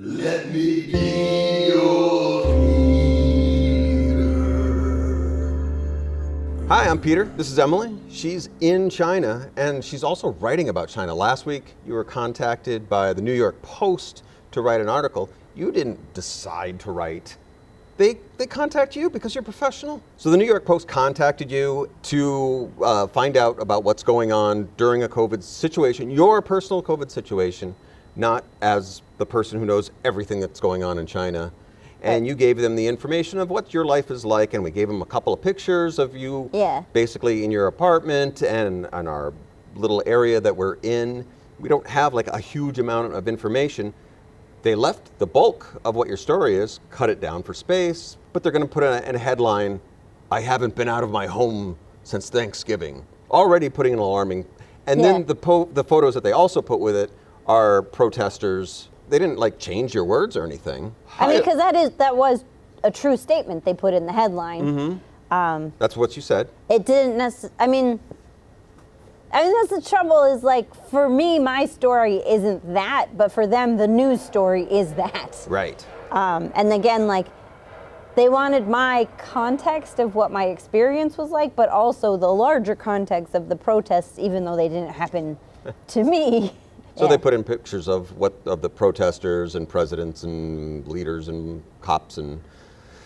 Let me be your Peter. Hi, I'm Peter. This is Emily. She's in China, and she's also writing about China. Last week, you were contacted by the New York Post to write an article. You didn't decide to write. They contact you because you're professional. So the New York Post contacted you to find out about what's going on during a COVID situation, your personal COVID situation, not as the person who knows everything that's going on in China. And you gave them the information of what your life is like, and we gave them a couple of pictures of you basically in your apartment and on our little area that we're in. We don't have like a huge amount of information. They left the bulk of what your story is, cut it down for space, but they're going to put in a headline, "I haven't been out of my home since Thanksgiving." Already putting an alarming, and then the photos that they also put with it are protesters. They didn't like change your words or anything. I mean, because that was a true statement they put in the headline. Mm-hmm. That's what you said. It didn't necessarily. I mean, that's the trouble. Is like for me, my story isn't that, but for them, the news story is that. Right. And again, like they wanted my context of what my experience was like, but also the larger context of the protests, even though they didn't happen to me. So they put in pictures of the protesters and presidents and leaders and cops, and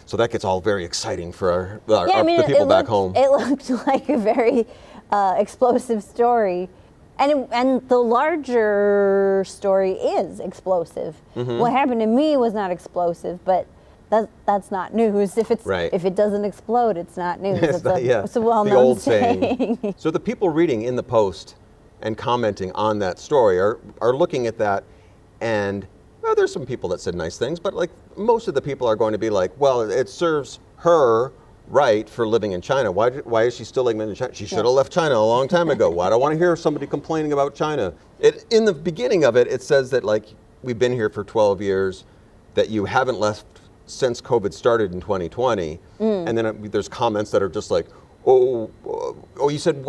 so that gets all very exciting for the people back home. It looked like a very explosive story, and the larger story is explosive. Mm-hmm. What happened to me was not explosive, but that's not news. If it doesn't explode, it's not news. It's a well-known the old saying. So the people reading in the Post and commenting on that story are looking at that, and well, there's some people that said nice things, but like most of the people are going to be like, well, it serves her right for living in China. Why is she still living in China? She should have left China a long time ago. Why do I want to hear somebody complaining about China? In the beginning of it, it says that like we've been here for 12 years, that you haven't left since COVID started in 2020, and then there's comments that are just like, Oh, you said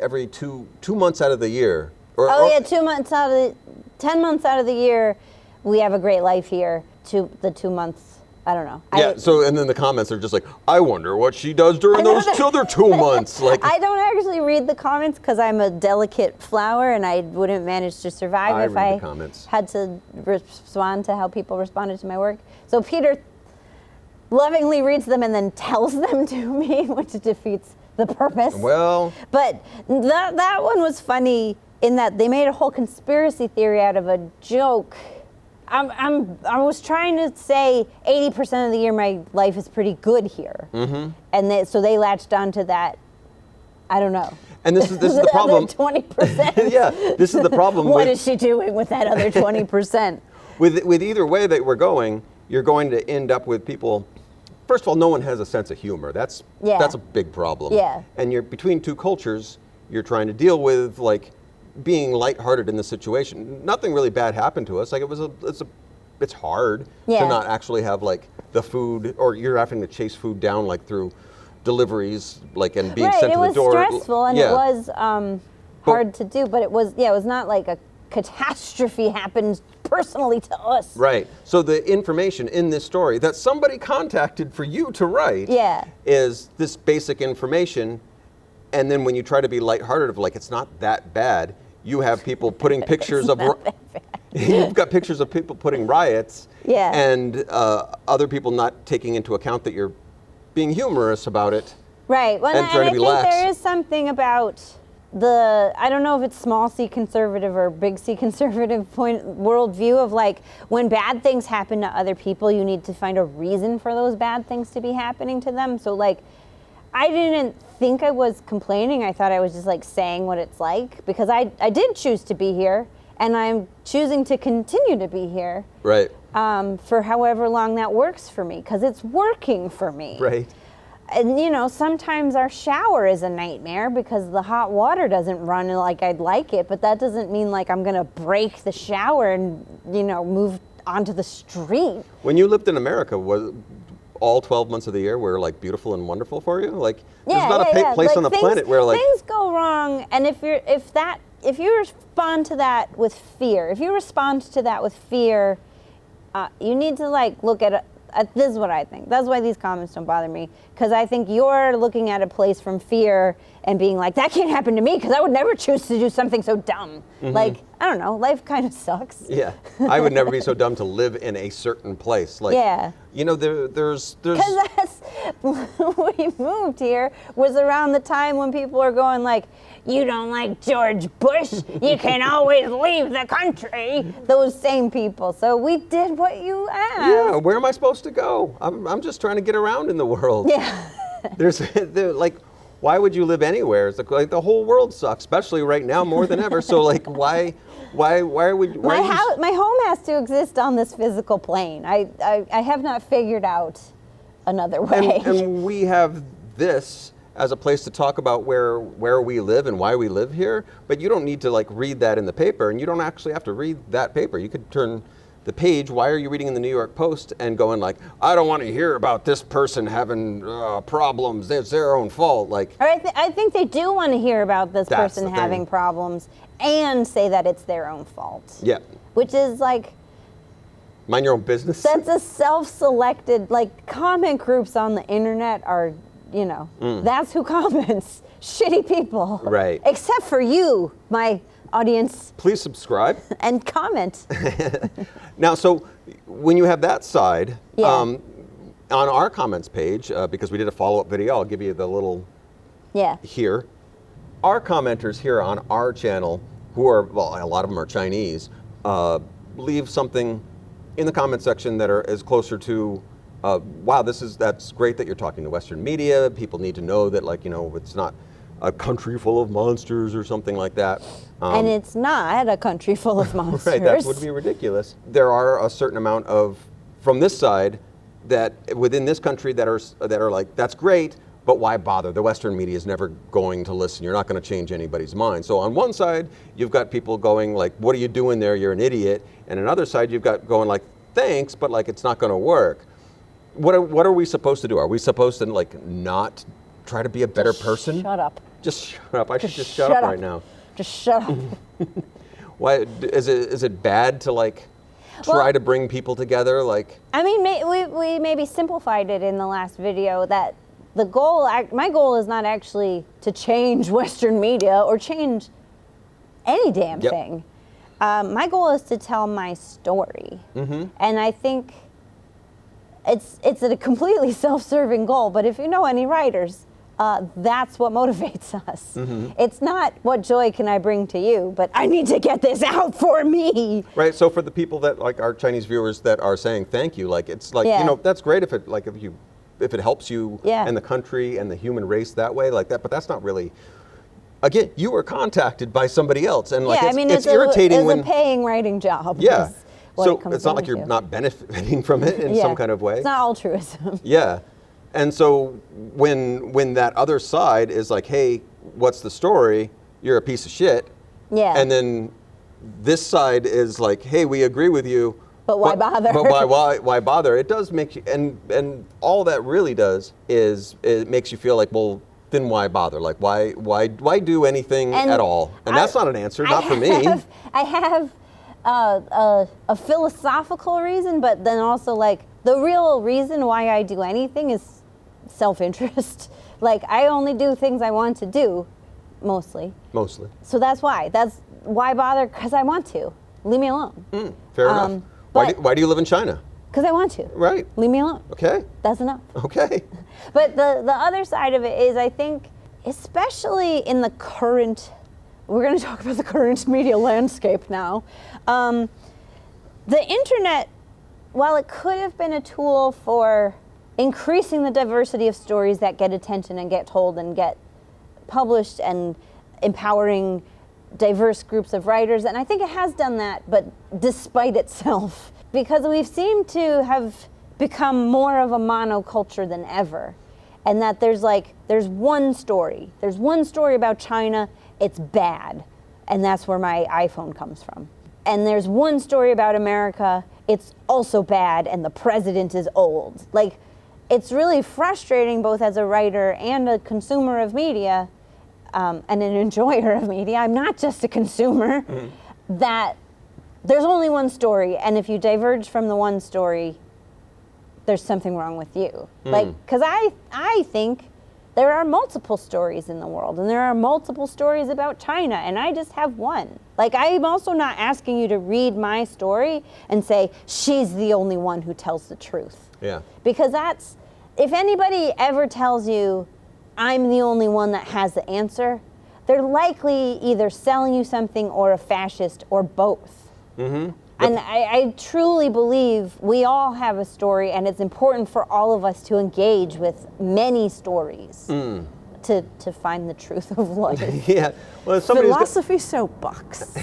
every two months out of the year? 10 months out of the year, we have a great life here. The 2 months, I don't know. And then the comments are just like, I wonder what she does during those other 2 months. Like, I don't actually read the comments because I'm a delicate flower and I wouldn't manage to survive if I had to respond to how people responded to my work. So Peter lovingly reads them and then tells them to me, which defeats the purpose. Well, but that one was funny in that they made a whole conspiracy theory out of a joke. I was trying to say 80% of the year my life is pretty good here, and so they latched onto that. I don't know. And this is the problem. 20%. Yeah, this is the problem. What is she doing with that other 20%? With either way that we're going, you're going to end up with people. First of all, no one has a sense of humor. That's a big problem. Yeah. And you're between two cultures. You're trying to deal with like being lighthearted in the situation. Nothing really bad happened to us. Like it's hard to not actually have like the food, or you're having to chase food down like through deliveries, like and being sent to the door. It was stressful and it was hard to do, but it was not like a catastrophe happened personally to us. Right. So the information in this story that somebody contacted for you to write is this basic information. And then when you try to be lighthearted of like, it's not that bad, you have people putting pictures of, you've got pictures of people putting riots and other people not taking into account that you're being humorous about it. Right. Well, and trying to be lax. There is something about I don't know if it's small C conservative or big C conservative worldview of like when bad things happen to other people, you need to find a reason for those bad things to be happening to them. So like, I didn't think I was complaining. I thought I was just like saying what it's like because I did choose to be here and I'm choosing to continue to be here. Right. For however long that works for me because it's working for me. Right. And sometimes our shower is a nightmare because the hot water doesn't run like I'd like it, but that doesn't mean like I'm gonna break the shower and move onto the street. When you lived in America, was all 12 months of the year were like beautiful and wonderful for you? Like there's not a place on the planet where like things go wrong, and if you respond to that with fear, You need to like look at this is what I think. That's why these comments don't bother me, because I think you're looking at a place from fear and being like, that can't happen to me because I would never choose to do something so dumb. Like, I don't know, life kind of sucks. Yeah, I would never be so dumb to live in a certain place. Like, Yeah. you know, there's. Because that's when we moved here was around the time when people are going like, you don't like George Bush, you can always leave the country. Those same people. So we did what you asked. Yeah, where am I supposed to go? I'm just trying to get around in the world. Yeah. There's like, why would you live anywhere? It's like the whole world sucks, especially right now more than ever. So like, why would My home has to exist on this physical plane. I have not figured out another way. And we have this as a place to talk about where we live and why we live here, but you don't need to like read that in the paper, and you don't actually have to read that paper. You could turn the page. Why are you reading in the New York Post and going like, I don't want to hear about this person having problems, it's their own fault. Like, Or I think they do want to hear about this That's person the thing. having problems and say that it's their own fault. yeah, Which is like, mind your own business. that's a self-selected, like comment groups on the internet are, you know, that's who comments. Shitty people. Right. Except for you, my audience, Please subscribe. and comment. Now, so when you have that side, Yeah. on our comments page, because we did a follow-up video, I'll give you the little Yeah. here. Our commenters here on our channel, who are, well, a lot of them are Chinese, leave something in the comment section that is closer to, wow, that's great that you're talking to Western media. People need to know that, like, you know, it's not a country full of monsters or something like that. And it's not a country full of monsters. Right, that would be ridiculous. There are a certain amount of, from this side, that within this country that are like, that's great, but why bother? The Western media is never going to listen. You're not going to change anybody's mind. So on one side, you've got people going like, what are you doing there? You're an idiot. And another side, you've got going like, thanks, but like it's not going to work. What are we supposed to do? Are we supposed to like not try to be a better person? Shut up. Just shut up. I should just shut up right now. Just shut up. Why is it bad to like try to bring people together? Like, I mean, we maybe simplified it in the last video that the goal, my goal is not actually to change Western media or change any damn thing. My goal is to tell my story. And I think it's a completely self-serving goal, but if you know any writers, that's what motivates us. It's not what joy can I bring to you, but I need to get this out for me. right. So for the people that like our Chinese viewers that are saying thank you, like it's like, you know, that's great if it helps you and the country and the human race that way, like that, but that's not really, again, you were contacted by somebody else, and like it's irritating when it's a paying writing job. Yeah. is what So it comes it's not down like you're to. not benefiting from it in some kind of way. It's not altruism. Yeah. And so when that other side is like, hey, what's the story? You're a piece of shit. Yeah. And then this side is like, hey, we agree with you. But why bother? But why bother? It does make you, and all that really does is it makes you feel like, well, then why bother? Like why do anything at all? And that's not an answer, not for me. I have a philosophical reason, but then also like the real reason why I do anything is self-interest. Like I only do things I want to do, mostly. Mostly. So that's why. That's why bother, because I want to. Leave me alone. Fair enough. Why do you live in China? Because I want to. Right. Leave me alone. Okay. That's enough. Okay. But the other side of it is, I think, especially in the current, we're going to talk about the current media landscape now. The internet, while it could have been a tool for increasing the diversity of stories that get attention and get told and get published and empowering diverse groups of writers, and I think it has done that, but despite itself, because we've seemed to have become more of a monoculture than ever, and that there's one story about China, it's bad, and that's where my iPhone comes from. And there's one story about America, it's also bad, and the president is old. Like, it's really frustrating both as a writer and a consumer of media, and an enjoyer of media. I'm not just a consumer. That there's only one story, and if you diverge from the one story, there's something wrong with you. Like, because I think there are multiple stories in the world, and there are multiple stories about China, and I just have one. Like, I'm also not asking you to read my story and say, she's the only one who tells the truth. Yeah. Because that's, if anybody ever tells you, I'm the only one that has the answer, they're likely either selling you something or a fascist or both. Mm-hmm. And I truly believe we all have a story, and it's important for all of us to engage with many stories to find the truth of life. Yeah. Well, if somebody's Philosophy soapbox.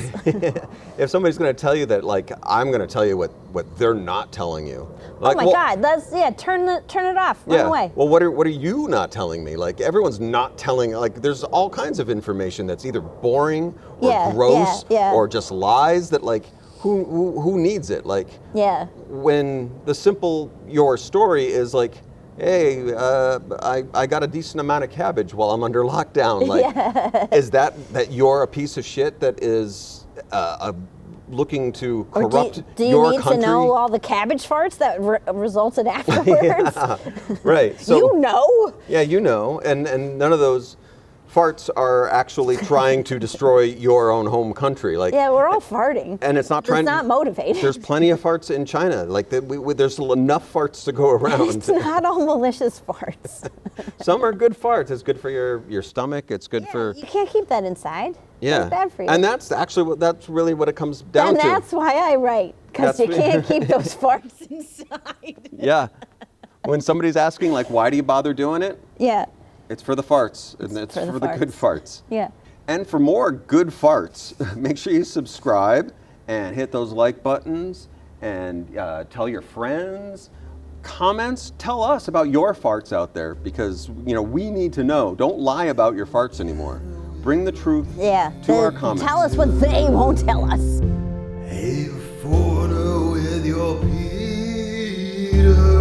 if somebody's going to tell you that, like, I'm going to tell you what they're not telling you. Like, oh my God! That's turn it off. Run away. Well, what are you not telling me? Like, everyone's not telling. Like, there's all kinds of information that's either boring or gross or just lies that, like, who needs it? Like, when your story is like, hey, I got a decent amount of cabbage while I'm under lockdown. Like, is that you're a piece of shit that is looking to corrupt do you your need country? to know all the cabbage farts that resulted afterwards? Yeah, right. So you know. Yeah, you know, and none of those farts are actually trying to destroy your own home country. Like, yeah, we're all farting, and it's not trying. It's not motivated. There's plenty of farts in China. Like, there's enough farts to go around. It's not all malicious farts. Some are good farts. It's good for your stomach. It's good for. You can't keep that inside. Yeah, It's bad for you. and that's really what it comes down to. And that's why I write, because you can't keep those farts inside. Yeah, when somebody's asking, like, why do you bother doing it? Yeah. It's for the farts, and it's for the good farts. Yeah. And for more good farts, make sure you subscribe and hit those like buttons and tell your friends. Comments, tell us about your farts out there, because we need to know. Don't lie about your farts anymore. Bring the truth to our comments. Tell us what they won't tell us. Hey, foreigner with your Peter.